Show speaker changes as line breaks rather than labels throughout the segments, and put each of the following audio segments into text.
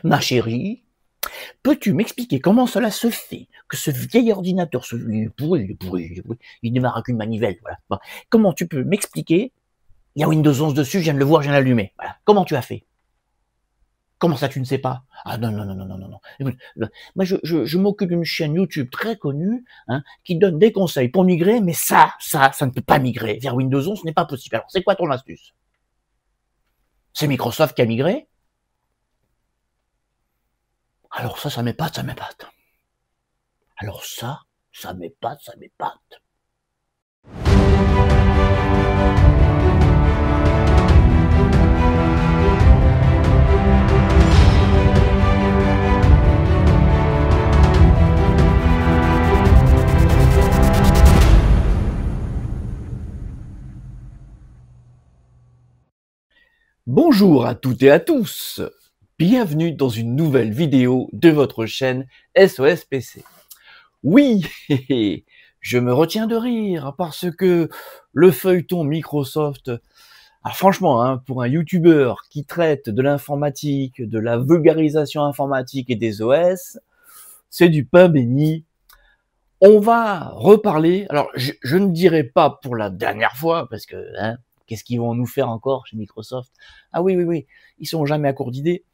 Ma chérie, peux-tu m'expliquer comment cela se fait que ce vieil ordinateur, il démarre avec une manivelle, voilà. Bon. Comment tu peux m'expliquer? Il y a Windows 11 dessus, je viens de le voir, je viens de l'allumer. Voilà. Comment tu as fait? Comment ça, tu ne sais pas? Ah non, non, non, non, non, non, non. Écoute, moi, je m'occupe d'une chaîne YouTube très connue, hein, qui donne des conseils pour migrer, mais ça ne peut pas migrer. Vers Windows 11, ce n'est pas possible. Alors, c'est quoi ton astuce? C'est Microsoft qui a migré? Alors ça m'épate, ça m'épate. Alors ça m'épate, ça m'épate. Bonjour à toutes et à tous. Bienvenue dans une nouvelle vidéo de votre chaîne SOS PC. Oui, je me retiens de rire parce que le feuilleton Microsoft, franchement, hein, pour un YouTuber qui traite de l'informatique, de la vulgarisation informatique et des OS, c'est du pain béni. On va reparler, alors je ne dirai pas pour la dernière fois, parce que hein, qu'est-ce qu'ils vont nous faire encore chez Microsoft? Ah oui, ils sont jamais à court d'idées.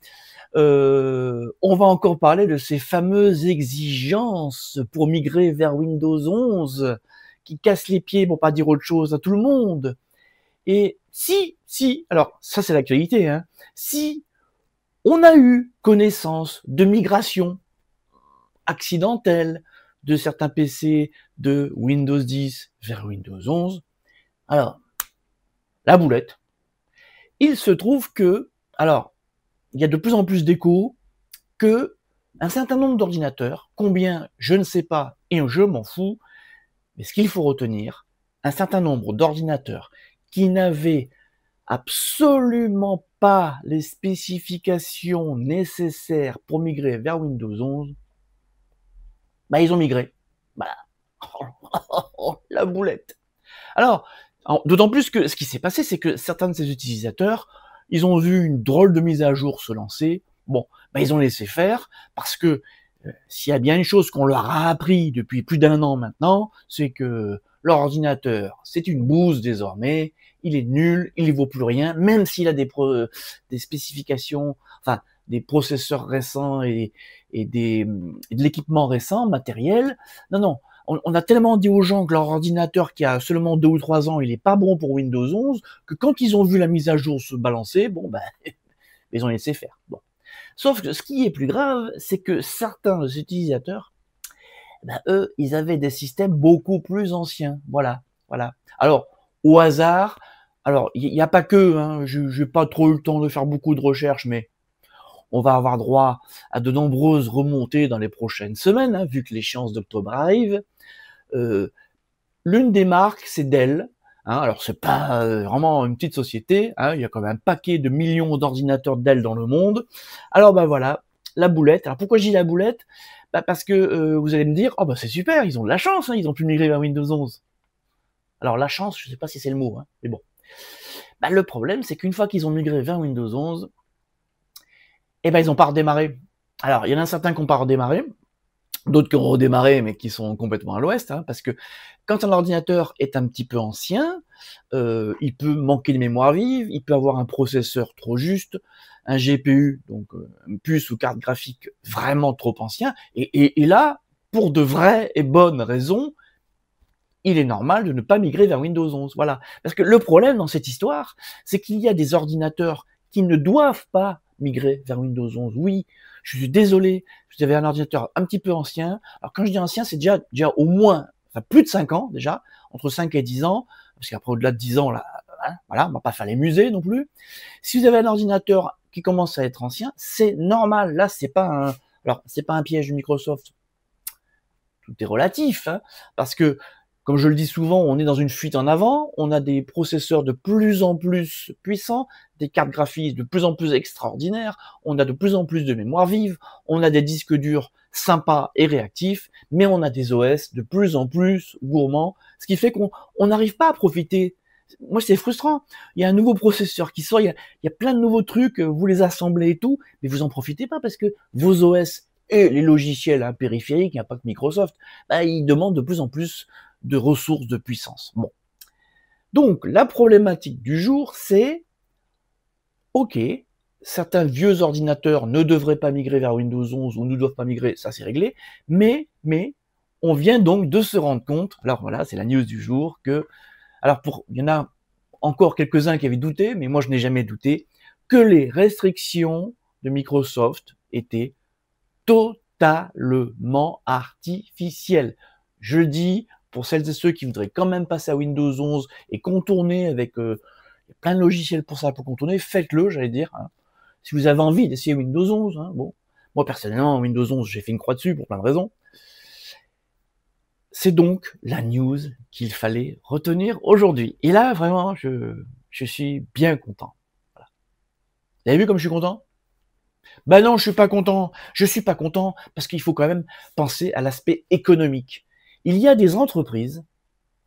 On va encore parler de ces fameuses exigences pour migrer vers Windows 11 qui cassent les pieds, pour pas dire autre chose, à tout le monde. Et si, alors ça c'est l'actualité, hein, si on a eu connaissance de migration accidentelle de certains PC de Windows 10 vers Windows 11, alors, la boulette. Il se trouve que, alors, il y a de plus en plus d'échos que un certain nombre d'ordinateurs, combien, je ne sais pas, et je m'en fous, mais ce qu'il faut retenir, un certain nombre d'ordinateurs qui n'avaient absolument pas les spécifications nécessaires pour migrer vers Windows 11, bah ils ont migré. Voilà. La boulette. Alors, d'autant plus que ce qui s'est passé, c'est que certains de ces utilisateurs, ils ont vu une drôle de mise à jour se lancer. Bon, bah ils ont laissé faire, parce que s'il y a bien une chose qu'on leur a appris depuis plus d'1 an maintenant, c'est que leur ordinateur, c'est une bouse désormais, il est nul, il ne vaut plus rien, même s'il a des spécifications, enfin des processeurs récents et de l'équipement récent, matériel. Non, on a tellement dit aux gens que leur ordinateur qui a seulement 2 ou 3 ans, il est pas bon pour Windows 11, que quand ils ont vu la mise à jour se balancer, bon ben, ils ont laissé faire. Bon. Sauf que ce qui est plus grave, c'est que certains utilisateurs, ben, eux, ils avaient des systèmes beaucoup plus anciens. Voilà. Alors, au hasard, alors, il n'y a pas que, hein, j'ai pas trop eu le temps de faire beaucoup de recherches, mais on va avoir droit à de nombreuses remontées dans les prochaines semaines, hein, vu que l'échéance d'octobre arrive. L'une des marques, c'est Dell. Hein, alors c'est pas vraiment une petite société, hein, il y a quand même un paquet de millions d'ordinateurs Dell dans le monde. Alors ben voilà, la boulette. Alors pourquoi je dis la boulette? Bah parce que vous allez me dire, oh bah c'est super, ils ont de la chance, hein, ils ont pu migrer vers Windows 11. Alors la chance, je sais pas si c'est le mot, hein, mais bon. Bah, le problème, c'est qu'une fois qu'ils ont migré vers Windows 11, eh ben ils ont pas redémarré. Alors il y en a certains qui n'ont pas redémarré, d'autres qui ont redémarré mais qui sont complètement à l'ouest, hein, parce que quand un ordinateur est un petit peu ancien, il peut manquer de mémoire vive, il peut avoir un processeur trop juste, un GPU, donc une puce ou carte graphique vraiment trop ancien, et là, pour de vraies et bonnes raisons, il est normal de ne pas migrer vers Windows 11. Voilà. Parce que le problème dans cette histoire, c'est qu'il y a des ordinateurs qui ne doivent pas migrer vers Windows 11. Oui, je suis désolé, vous avez un ordinateur un petit peu ancien. Alors quand je dis ancien, c'est déjà au moins, enfin plus de 5 ans déjà, entre 5 et 10 ans, parce qu'après au-delà de 10 ans, là, hein, voilà, on va pas faire les musées non plus. Si vous avez un ordinateur qui commence à être ancien, c'est normal. Là, c'est pas un piège de Microsoft. Tout est relatif, hein, parce que comme je le dis souvent, on est dans une fuite en avant, on a des processeurs de plus en plus puissants, des cartes graphiques de plus en plus extraordinaires, on a de plus en plus de mémoire vive, on a des disques durs sympas et réactifs, mais on a des OS de plus en plus gourmands, ce qui fait qu'on n'arrive pas à profiter Moi, c'est frustrant. Il y a un nouveau processeur qui sort, il y a plein de nouveaux trucs, vous les assemblez et tout, mais vous en profitez pas parce que vos OS et les logiciels périphériques, il n'y a pas que Microsoft, bah, ils demandent de plus en plus de ressources de puissance. Bon. Donc, la problématique du jour, c'est, ok, certains vieux ordinateurs ne devraient pas migrer vers Windows 11 ou ne doivent pas migrer, ça c'est réglé, mais, on vient donc de se rendre compte, alors voilà, c'est la news du jour, que, alors il y en a encore quelques-uns qui avaient douté, mais moi je n'ai jamais douté, que les restrictions de Microsoft étaient totalement artificielles. Je le dis, pour celles et ceux qui voudraient quand même passer à Windows 11 et contourner avec plein de logiciels pour ça, pour contourner, faites-le, j'allais dire. Hein. Si vous avez envie d'essayer Windows 11, hein, bon. Moi, personnellement, Windows 11, j'ai fait une croix dessus pour plein de raisons. C'est donc la news qu'il fallait retenir aujourd'hui. Et là, vraiment, je suis bien content. Voilà. Vous avez vu comme je suis content? Ben non, je suis pas content. Je suis pas content parce qu'il faut quand même penser à l'aspect économique. Il y a des entreprises,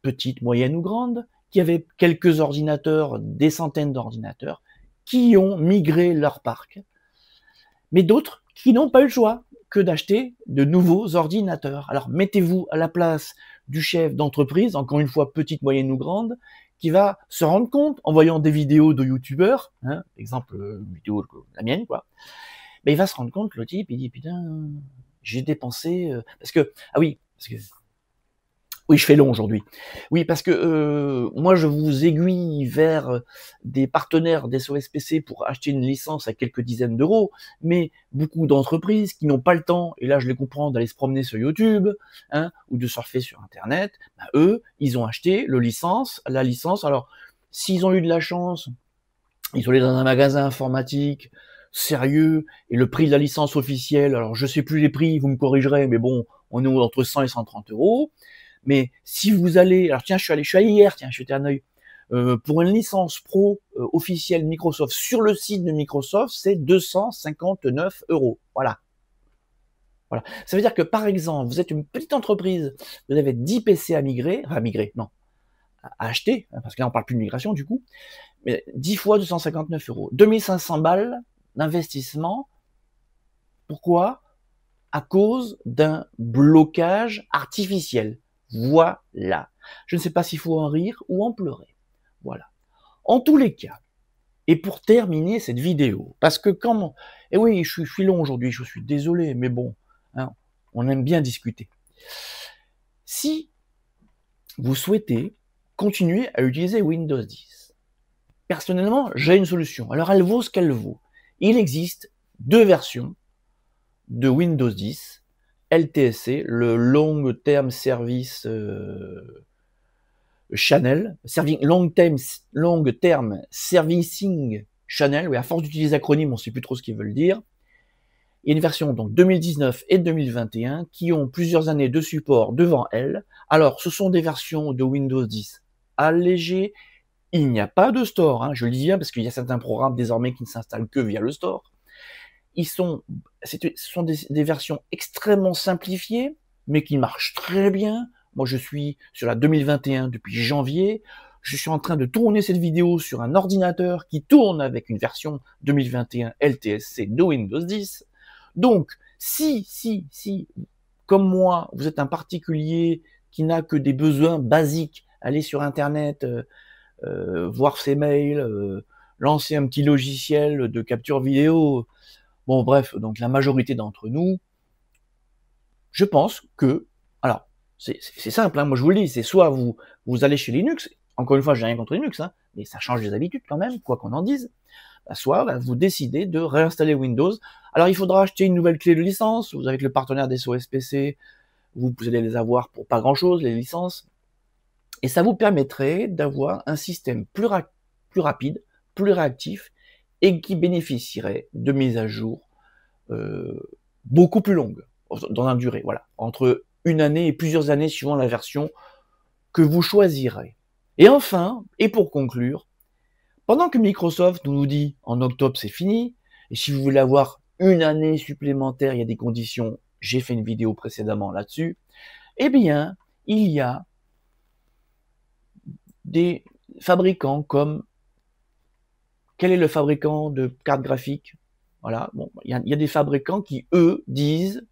petites, moyennes ou grandes, qui avaient quelques ordinateurs, des centaines d'ordinateurs, qui ont migré leur parc, mais d'autres qui n'ont pas eu le choix que d'acheter de nouveaux ordinateurs. Alors mettez-vous à la place du chef d'entreprise, encore une fois petite, moyenne ou grande, qui va se rendre compte en voyant des vidéos de youtubeurs, hein, exemple vidéo la mienne, quoi. Mais il va se rendre compte que le type, il dit putain, j'ai dépensé parce que oui, je fais long aujourd'hui. Oui, parce que moi, je vous aiguille vers des partenaires d'SOSPC pour acheter une licence à quelques dizaines d'euros, mais beaucoup d'entreprises qui n'ont pas le temps, et là je les comprends, d'aller se promener sur YouTube, hein, ou de surfer sur Internet, bah, eux, ils ont acheté la licence. Alors, s'ils ont eu de la chance, ils sont allés dans un magasin informatique sérieux, et le prix de la licence officielle, alors je sais plus les prix, vous me corrigerez, mais bon, on est entre 100 et 130 euros. Mais si vous allez, alors tiens, je suis allé hier, tiens, je jeté un œil, pour une licence pro officielle Microsoft sur le site de Microsoft, c'est 259 euros. Voilà. Voilà. Ça veut dire que par exemple, vous êtes une petite entreprise, vous avez 10 PC à migrer, non, à acheter, hein, parce que là on parle plus de migration du coup, mais 10 fois 259 euros, 2500 balles d'investissement. Pourquoi? À cause d'un blocage artificiel. Voilà. Je ne sais pas s'il faut en rire ou en pleurer. Voilà. En tous les cas, et pour terminer cette vidéo, parce que quand... Et oui, je suis long aujourd'hui, je suis désolé, mais bon, hein, on aime bien discuter. Si vous souhaitez continuer à utiliser Windows 10, personnellement, j'ai une solution. Alors, elle vaut ce qu'elle vaut. Il existe deux versions de Windows 10, LTSC, le Long Term Service Channel, Long Term Servicing Channel, oui, à force d'utiliser l'acronyme, on ne sait plus trop ce qu'ils veulent dire. Il y a une version donc 2019 et 2021 qui ont plusieurs années de support devant elles. Alors, ce sont des versions de Windows 10 allégées. Il n'y a pas de store, hein, je le dis bien parce qu'il y a certains programmes désormais qui ne s'installent que via le store. Ce sont des versions extrêmement simplifiées, mais qui marchent très bien. Moi, je suis sur la 2021 depuis janvier. Je suis en train de tourner cette vidéo sur un ordinateur qui tourne avec une version 2021 LTSC de Windows 10. Donc, si, comme moi, vous êtes un particulier qui n'a que des besoins basiques, aller sur Internet, voir ses mails, lancer un petit logiciel de capture vidéo, bon, bref, donc la majorité d'entre nous, je pense que, alors, c'est simple, hein, moi je vous le dis, c'est soit vous allez chez Linux, encore une fois, j'ai rien contre Linux, hein, mais ça change des habitudes quand même, quoi qu'on en dise, soit vous décidez de réinstaller Windows. Alors il faudra acheter une nouvelle clé de licence, vous avez le partenaire des SOSPC, vous allez les avoir pour pas grand chose, les licences, et ça vous permettrait d'avoir un système plus rapide, plus réactif, et qui bénéficierait de mises à jour beaucoup plus longues, dans la durée, voilà, entre une année et plusieurs années suivant la version que vous choisirez. Et enfin, et pour conclure, pendant que Microsoft nous dit en octobre c'est fini, et si vous voulez avoir une année supplémentaire, il y a des conditions, j'ai fait une vidéo précédemment là-dessus, eh bien, il y a des fabricants comme... Quel est le fabricant de cartes graphiques? Voilà, bon, il y a des fabricants qui, eux, disent,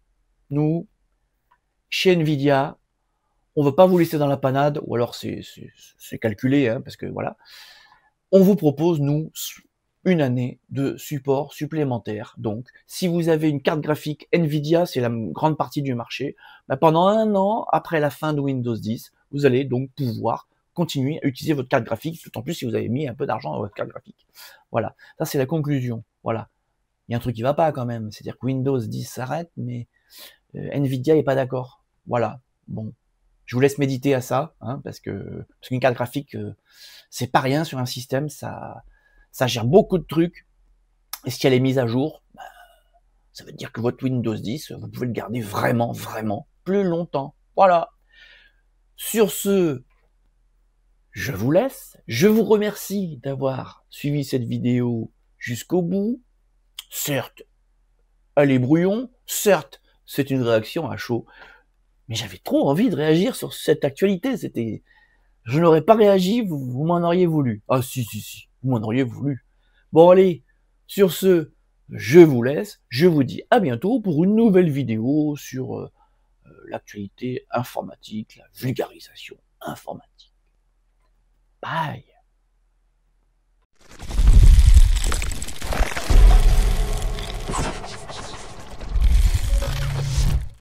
nous, chez Nvidia, on ne veut pas vous laisser dans la panade, ou alors c'est calculé, hein, parce que voilà, on vous propose, nous, une année de support supplémentaire. Donc, si vous avez une carte graphique Nvidia, c'est la grande partie du marché, bah, pendant un an, après la fin de Windows 10, vous allez donc pouvoir continuer à utiliser votre carte graphique, tout en plus si vous avez mis un peu d'argent dans votre carte graphique. Voilà, ça c'est la conclusion. Voilà, il y a un truc qui va pas quand même, c'est-à-dire que Windows 10 s'arrête, mais Nvidia n'est pas d'accord. Voilà, bon, je vous laisse méditer à ça, hein, parce qu'une carte graphique, c'est pas rien sur un système, ça gère beaucoup de trucs, et si elle est mise à jour, bah, ça veut dire que votre Windows 10, vous pouvez le garder vraiment, vraiment plus longtemps. Voilà. Sur ce, je vous laisse. Je vous remercie d'avoir suivi cette vidéo jusqu'au bout. Certes, elle est brouillon. Certes, c'est une réaction à chaud. Mais j'avais trop envie de réagir sur cette actualité. Je n'aurais pas réagi, vous m'en auriez voulu. Ah si, vous m'en auriez voulu. Bon allez, sur ce, je vous laisse. Je vous dis à bientôt pour une nouvelle vidéo sur l'actualité informatique, la vulgarisation informatique. Bye.